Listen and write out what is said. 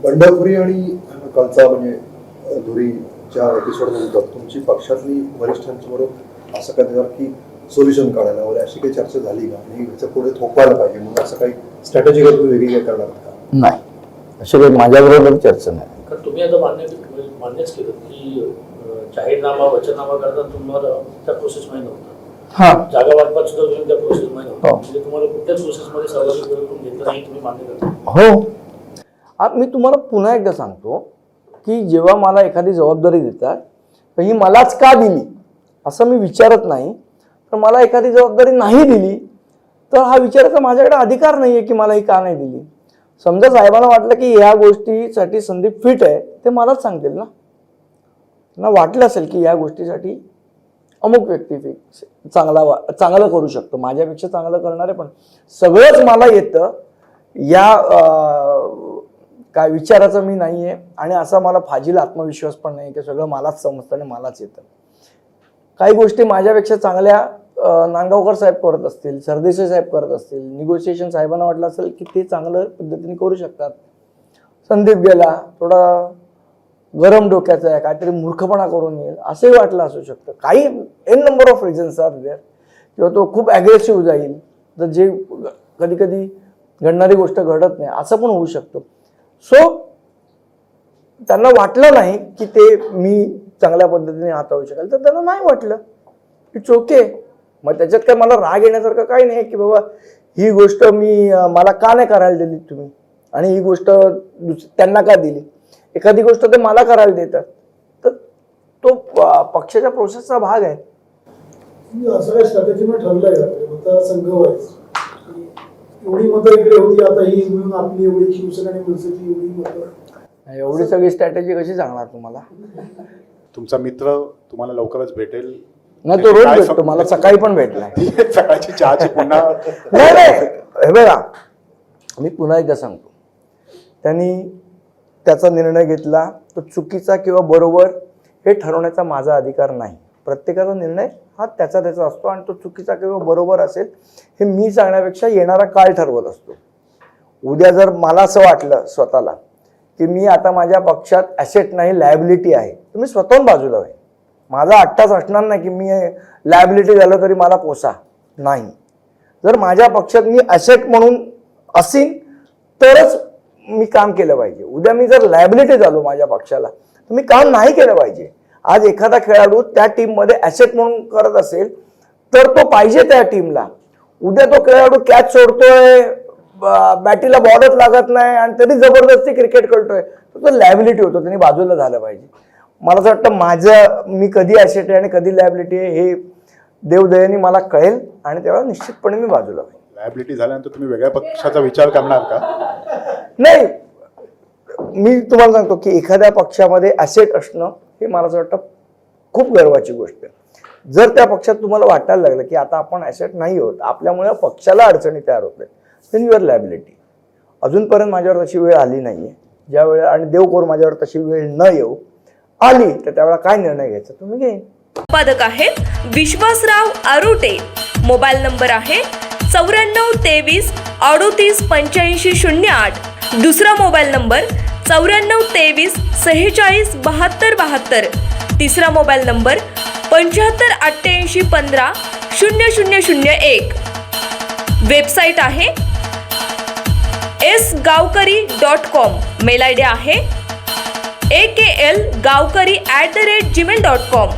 बंडखोरी आणि कालचा म्हणजे धुरीच्या एपिसोडनंतर तुमची पक्षातली वरिष्ठांसमोर असं काय झालं की सोल्युशन काढायला वगैरे अशी काही चर्चा झाली का आणि ह्याच्या पुढे थोपायला पाहिजे म्हणून असं काही स्ट्रॅटेजी वेगळी काय करणार का? नाही, अशी काही माझ्याबरोबर चर्चा नाही. कारण तुम्ही आता मान्यच केलं की जाहीरनामा वचननामा करता तुम्हाला त्या प्रोसेस माहिती नव्हता. हा, जागा वाटपात सुद्धा तुम्ही त्या प्रोसेस माहिती नव्हता. म्हणजे तुम्हाला कुठल्याच प्रोसेसमध्ये सहभागी करून घेतलं नाही, तुम्ही मान्य करता. हो. मी तुम्हाला पुन्हा एकदा सांगतो की जेव्हा मला एखादी जबाबदारी देतात तर ही मलाच का दिली असं मी विचारत नाही. तर मला एखादी जबाबदारी नाही दिली तर हा विचारायचा माझ्याकडे अधिकार नाही आहे की मला ही का नाही दिली. समजा साहेबांना वाटलं की ह्या गोष्टीसाठी संदीप फिट आहे ते मलाच सांगतील ना. त्यांना वाटलं असेल की या गोष्टीसाठी अमुक व्यक्ती चांगलं करू शकतो, माझ्यापेक्षा चांगलं करणारे पण सगळंच मला येतं या काय विचाराचं मी नाही आहे. आणि असा मला फाजील आत्मविश्वास पण नाही की सगळं मलाच समजतं आणि मलाच येतं. काही गोष्टी माझ्यापेक्षा चांगल्या नांदगावकर साहेब करत असतील, सरदेसाई साहेब करत असतील, निगोशिएशन साहेबांना वाटलं असेल की ते चांगलं पद्धतीने करू शकतात. संदीप गेला थोडा गरम डोक्याचा आहे, काहीतरी मूर्खपणा करून येईल असंही वाटलं असू शकतं. काही N number of reasons are there. किंवा तो खूप ॲग्रेसिव्ह जाईल तर जे कधी कधी घडणारी गोष्ट घडत नाही असं पण होऊ शकतं. सो त्यांना वाटलं नाही की ते मी चांगल्या पद्धतीने हाताळू शकेल तर त्यांना नाही वाटलं. It's okay. मग त्याच्यात काय मला राग येण्यासारखं काही नाही की बाबा ही गोष्ट मला का नाही करायला दिली तुम्ही आणि ही गोष्ट त्यांना का दिली. एखादी गोष्ट ते मला करायला देतात तर तो पक्षाच्या प्रोसेसचा भाग आहे. असं काय स्ट्रॅटेजीने ठरलंय का संघ व्हायचं एवढी मतं इकडे होती आता ही मिळून आपली एवढी शिवसेना आणि मनसेची एवढी मतं एवढी सगळी स्ट्रॅटेजी कशी सांगणार तुम्हाला. तुमचा मित्र तुम्हाला लवकरच भेटेल नाही, तो रोज भेटतो मला, सकाळी पण भेटलाय. सकाळची चहाची पुन्हा नाही हे बघा मी पुन्हा एकदा सांगतो त्यांनी त्याचा निर्णय घेतला तो चुकीचा किंवा बरोबर हे ठरवण्याचा माझा अधिकार नाही. प्रत्येकाचा निर्णय हा त्याचा असतो आणि तो चुकीचा किंवा बरोबर असेल हे मी सांगण्यापेक्षा येणारा काळ ठरवत असतो. उद्या जर मला असं वाटलं स्वतःला की मी आता माझ्या पक्षात ॲसेट नाही लायबिलिटी आहे तर मी स्वतःहून बाजूला आहे. माझा अट्टाच असणार नाही की मी लायबिलिटी झालं तरी मला पोसा नाही. जर माझ्या पक्षात मी ॲसेट म्हणून असीन तरच मी काम केलं पाहिजे. उद्या मी जर लायबिलिटी झालो माझ्या पक्षाला तर मी काम नाही केलं पाहिजे. आज एखादा खेळाडू त्या टीममध्ये ॲसेट म्हणून करत असेल तर तो पाहिजे त्या टीमला. उद्या तो खेळाडू कॅच सोडतोय, बॅटीला बॉलच लागत नाही आणि तरी जबरदस्ती क्रिकेट खेळतोय तर तो लायबिलिटी होतो, त्यांनी बाजूला झालं पाहिजे. मला असं वाटतं मी कधी ॲसेट आहे आणि कधी लायबिलिटी आहे हे देवदयाने मला कळेल आणि तेव्हा निश्चितपणे मी बाजूला होईल. लायबिलिटी झाल्यानंतर तुम्ही वेगळ्या पक्षाचा विचार करणार का? नाही, मी तुम्हाला सांगतो की एखाद्या पक्षामध्ये ॲसेट असणं हे मला असं वाटतं खूप गर्वाची गोष्ट आहे. जर त्या पक्षात तुम्हाला वाटायला लागलं की आता आपण ॲसेट नाही होत, आपल्यामुळे पक्षाला अडचणी तयार होत आहेत, देन युअर लायबिलिटी. अजूनपर्यंत माझ्यावर तशी वेळ आली नाही आहे. ज्या वेळ आणि देव कोर माझ्यावर तशी वेळ न येऊ आली तर त्यावेळेला काय निर्णय घ्यायचा तुम्ही घेईन. उत्पादक आहेत विश्वासराव आरोटे. मोबाईल नंबर आहे 9423 38 85 08. दुसरा मोबाईल नंबर 9423 46 72 72. तिसरा मोबाईल नंबर 75 88 15 0001. वेबसाईट आहे sgavkari.com. मेल आयडी आहे AKLgavkari@gmail.com.